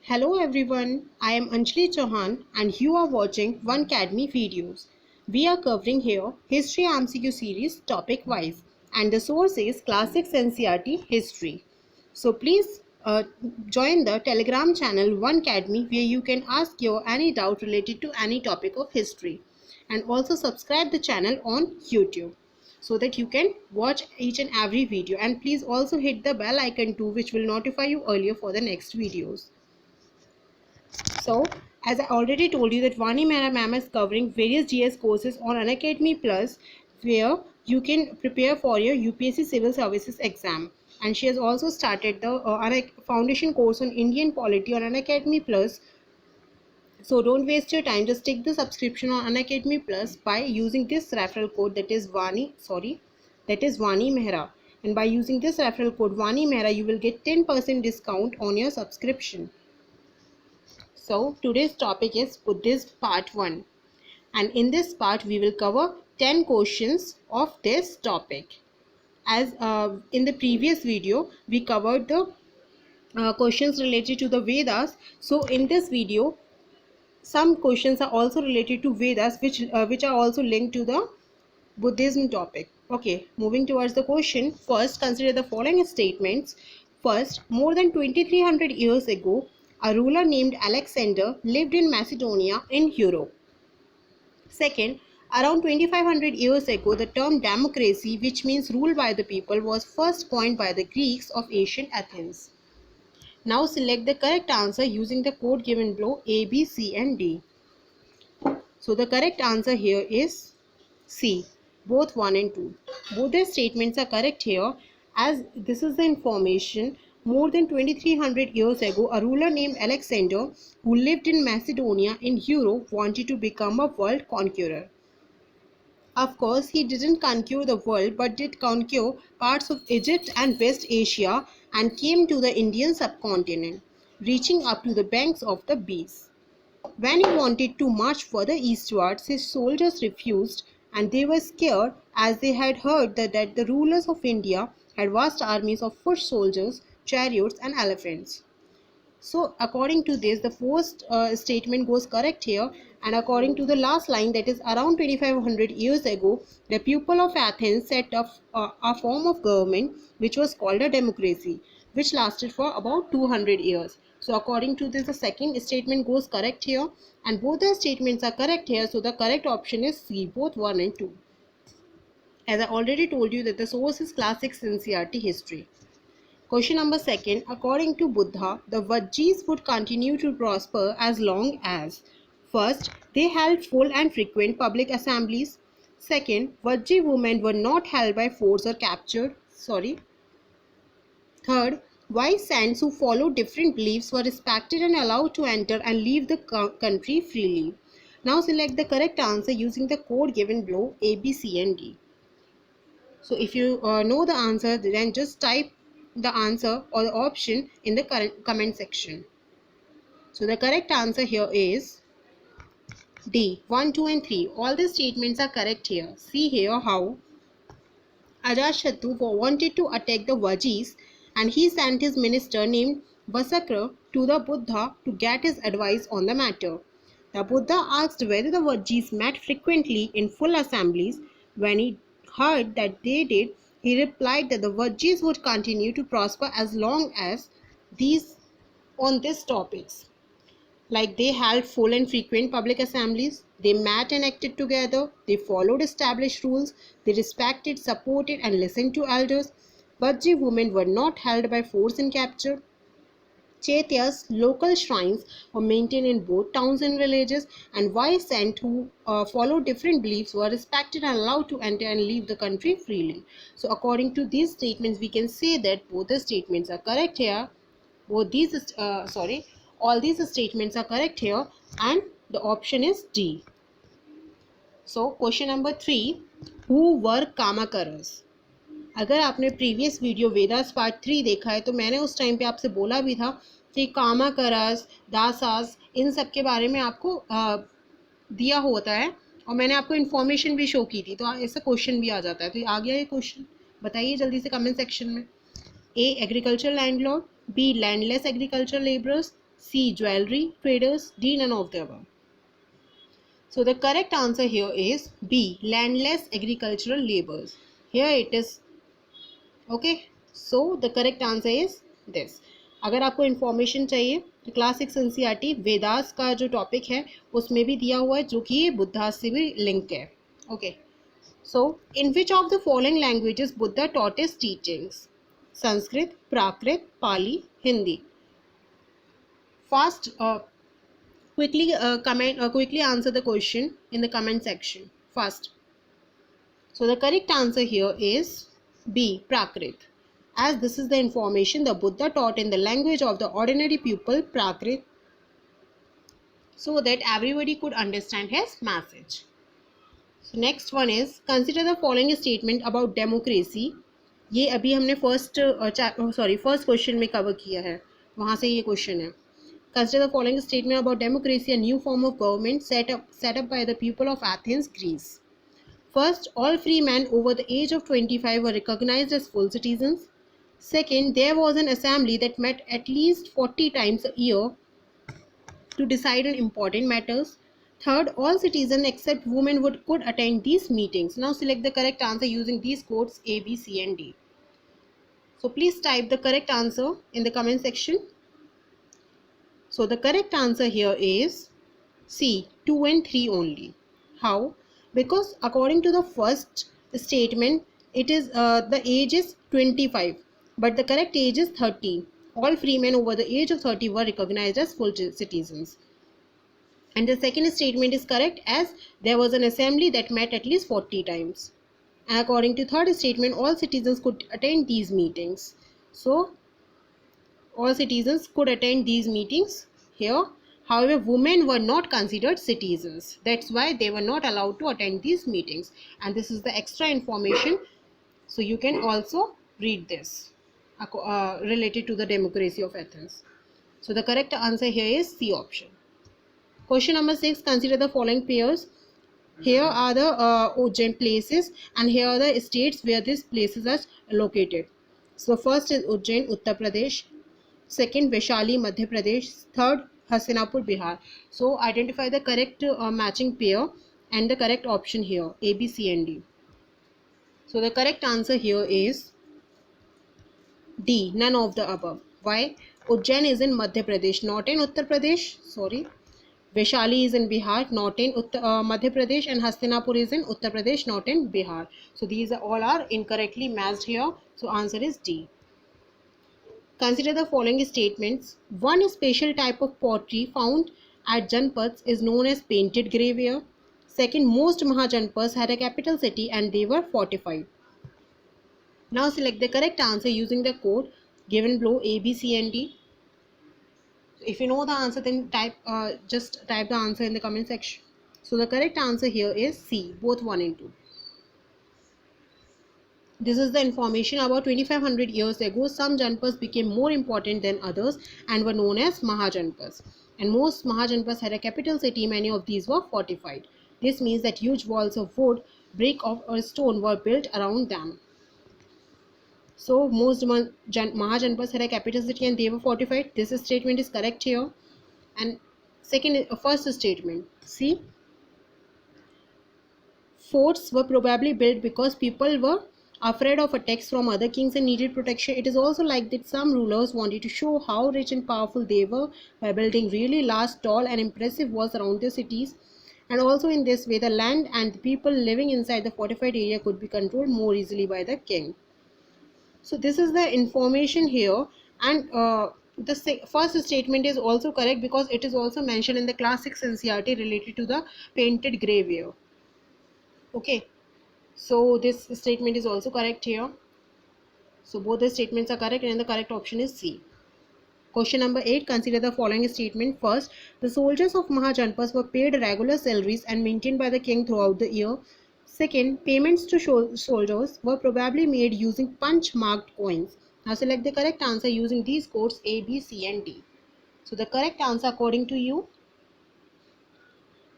Hello everyone, I am Anjali Chauhan and you are watching One Academy videos. We are covering here History MCQ series topic wise and the source is Classics NCERT History. So please join the Telegram channel One Academy where you can ask your any doubt related to any topic of history and also subscribe the channel on YouTube so that you can watch each and every video, and please also hit the bell icon too, which will notify you earlier for the next videos. So, as I already told you that Vani Mehra ma'am is covering various GS courses on Unacademy Plus where you can prepare for your UPSC Civil Services exam. And she has also started the foundation course on Indian polity on Unacademy Plus. So don't waste your time. Just take the subscription on Unacademy Plus by using this referral code, that is Vani Mehra. And by using this referral code Vani Mehra, you will get 10% discount on your subscription. So today's topic is Buddhist part 1, and in this part we will cover 10 questions of this topic. As in the previous video we covered the questions related to the Vedas, so in this video some questions are also related to Vedas which are also linked to the Buddhism topic. Okay, moving towards the question. First, consider the following statements. First, more than 2300 years ago, a ruler named Alexander lived in Macedonia in Europe. Second, around 2500 years ago, the term democracy, which means rule by the people, was first coined by the Greeks of ancient Athens. Now select the correct answer using the code given below A, B, C and D. So the correct answer here is C, both 1 and 2. Both the statements are correct here, as this is the information. More than 2300 years ago, a ruler named Alexander, who lived in Macedonia in Europe, wanted to become a world conqueror. Of course, he didn't conquer the world but did conquer parts of Egypt and West Asia and came to the Indian subcontinent, reaching up to the banks of the Beas. When he wanted to march further eastwards, his soldiers refused, and they were scared as they had heard that the rulers of India had vast armies of foot soldiers, chariots and elephants. So according to this, the first statement goes correct here, and according to the last line, that is around 2500 years ago, the people of Athens set up a form of government which was called a democracy, which lasted for about 200 years. So according to this, the second statement goes correct here, and both the statements are correct here. So the correct option is C, both 1 and 2. As I already told you that the source is Classics NCERT History. Question number 2. According to Buddha, the Vajjis would continue to prosper as long as: first, they held full and frequent public assemblies. Second, Vajji women were not held by force or captured. Third, wise saints who followed different beliefs were respected and allowed to enter and leave the country freely. Now select the correct answer using the code given below A, B, C and D. So if you know the answer, then just type the answer or the option in the comment section. So the correct answer here is D, 1, 2 and 3. All the statements are correct here. See here how Ajatashatru wanted to attack the Vajjis, and he sent his minister named Vasakra to the Buddha to get his advice on the matter. The Buddha asked whether the Vajjis met frequently in full assemblies. When he heard that they did, he replied that the Vajjis would continue to prosper as long as these topics. Like they held full and frequent public assemblies, they met and acted together, they followed established rules, they respected, supported and listened to elders. Vajji women were not held by force and capture. Chaityas, local shrines, were maintained in both towns and villages, and wise saints who followed different beliefs were respected and allowed to enter and leave the country freely. So according to these statements, we can say that both the statements are correct here. All these statements are correct here, and the option is D. So question number 3, who were Kamakaras? अगर आपने previous video Vedas part 3 देखा है तो मैंने उस time पे आपसे बोला भी था कि कामाकरास, दासास, इन सब के बारे में आपको दिया होता है, और मैंने आपको इन्फॉर्मेशन भी शो की थी, तो ऐसा क्वेश्चन भी आ जाता है. तो आ गया ये क्वेश्चन, बताइए जल्दी से कमेंट सेक्शन में. A, agriculture landlord. B, landless agriculture labourers. C. Jewelry traders. D. None of the above. So the correct answer here is B. Landless agricultural laborers. Here it is. Okay. So the correct answer is this. अगर आपको information चाहिए तो class 6 NCERT Vedas का जो topic है उसमें भी दिया हुआ है, जो कि ये बुद्धास से भी लिंक है. Okay. So, in which of the following languages Buddha taught his teachings? Sanskrit, Prakrit, Pali, Hindi. Fast, quickly answer the question in the comment section. Fast. So the correct answer here is B. Prakrit. As this is the information the Buddha taught in the language of the ordinary people, Prakrit, so that everybody could understand his message. So next one is consider the following statement about democracy. ये अभी हमने first question में cover किया है, वहाँ से ये question है. Consider the following statement about democracy, a new form of government set up by the people of Athens, Greece. First, all free men over the age of 25 were recognized as full citizens. Second, there was an assembly that met at least 40 times a year to decide on important matters. Third, all citizens except women could attend these meetings. Now select the correct answer using these codes A, B, C and D. So please type the correct answer in the comment section. So the correct answer here is C, 2 and 3 only. How? Because according to the first statement, it is the age is 25, but the correct age is 30. All free men over the age of 30 were recognized as full citizens. And the second statement is correct, as there was an assembly that met at least 40 times. And according to third statement, all citizens could attend these meetings. So all citizens could attend these meetings here. However, women were not considered citizens. That's why they were not allowed to attend these meetings. And this is the extra information. So you can also read this related to the democracy of Athens. So the correct answer here is C option. Question number 6. Consider the following pairs. Here are the Ujjain places and here are the states where these places are located. So first is Ujjain, Uttar Pradesh. Second, Vaishali, Madhya Pradesh. Third, Hastinapur, Bihar. So identify the correct matching pair and the correct option here, A, B, C and D. So the correct answer here is D, none of the above. Why? Ujjain is in Madhya Pradesh, not in Uttar Pradesh. Sorry. Vaishali is in Bihar, not in Madhya Pradesh, and Hastinapur is in Uttar Pradesh, not in Bihar. So these all are incorrectly matched here. So answer is D. Consider the following statements. One special type of pottery found at Janpads is known as painted graveware. Second, most Mahajanpads had a capital city and they were fortified. Now select the correct answer using the code given below A, B, C and D. If you know the answer, then just type the answer in the comment section. So the correct answer here is C, both 1 and 2. This is the information. About 2500 years ago, some Janpads became more important than others and were known as Mahajanpads. And most Mahajanpads had a capital city. Many of these were fortified. This means that huge walls of wood, brick or stone were built around them. So most Mahajanpads had a capital city and they were fortified. This statement is correct here. And first statement. See, forts were probably built because people were afraid of attacks from other kings and needed protection. It is also like that some rulers wanted to show how rich and powerful they were by building really large, tall and impressive walls around their cities. And also in this way, the land and the people living inside the fortified area could be controlled more easily by the king. So this is the information here, and the first statement is also correct because it is also mentioned in the class 6 NCERT related to the painted graveware. Okay, so this statement is also correct here. So both the statements are correct and the correct option is C. Question number 8. Consider the following statement. First, the soldiers of Mahajanpads were paid regular salaries and maintained by the king throughout the year. Second, payments to soldiers were probably made using punch-marked coins. Now select the correct answer using these codes A, B, C and D. So the correct answer according to you,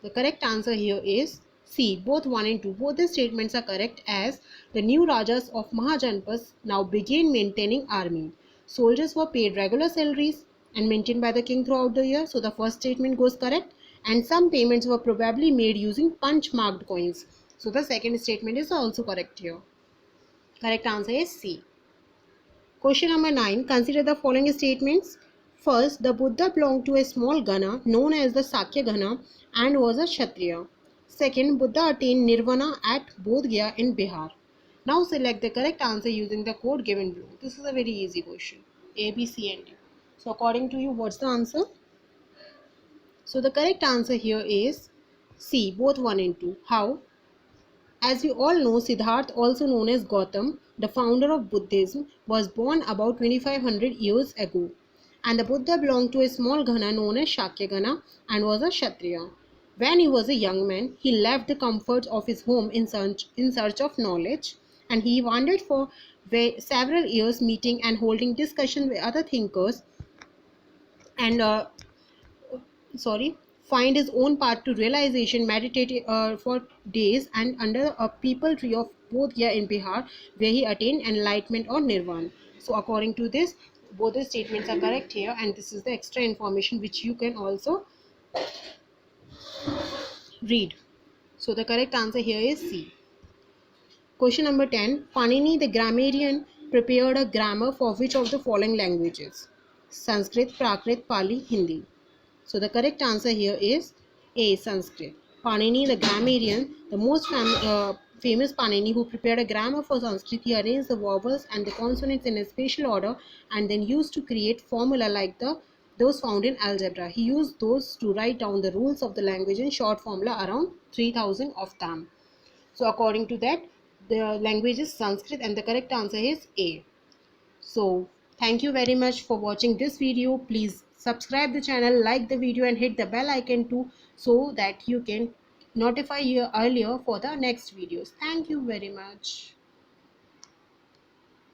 the correct answer here is C, both 1 and 2. Both the statements are correct, as the new Rajas of Mahajanpads now began maintaining army. Soldiers were paid regular salaries and maintained by the king throughout the year. So the first statement goes correct. And some payments were probably made using punch marked coins. So the second statement is also correct here. Correct answer is C. Question number 9. Consider the following statements. First, the Buddha belonged to a small Gana known as the Sakya Gana and was a Kshatriya. Second, Buddha attained Nirvana at Bodh Gaya in Bihar. Now select the correct answer using the code given below. This is a very easy question. A, B, C and D. So according to you, what's the answer? So the correct answer here is C, both 1 and 2. How? As we all know, Siddhartha, also known as Gautam, the founder of Buddhism, was born about 2500 years ago. And the Buddha belonged to a small Gana known as Shakya Gana and was a Kshatriya. When he was a young man, he left the comforts of his home in search of knowledge, and he wandered for several years, meeting and holding discussions with other thinkers and find his own path to realization, meditated for days and under a peepal tree of Bodh Gaya in Bihar, where he attained enlightenment or nirvana. So according to this, both the statements are correct here, and this is the extra information which you can also read. So the correct answer here is C. Question number 10. Panini the grammarian prepared a grammar for which of the following languages? Sanskrit, Prakrit, Pali, Hindi. So the correct answer here is A, Sanskrit. Panini the grammarian, the most famous Panini, who prepared a grammar for Sanskrit, he arranged the vowels and the consonants in a spatial order and then used to create formula like those found in algebra. He used those to write down the rules of the language in short formula, around 3000 of them. So according to that, the language is Sanskrit and the correct answer is A. So thank you very much for watching this video. Please subscribe the channel, like the video and hit the bell icon too, so that you can notify you earlier for the next videos. Thank you very much.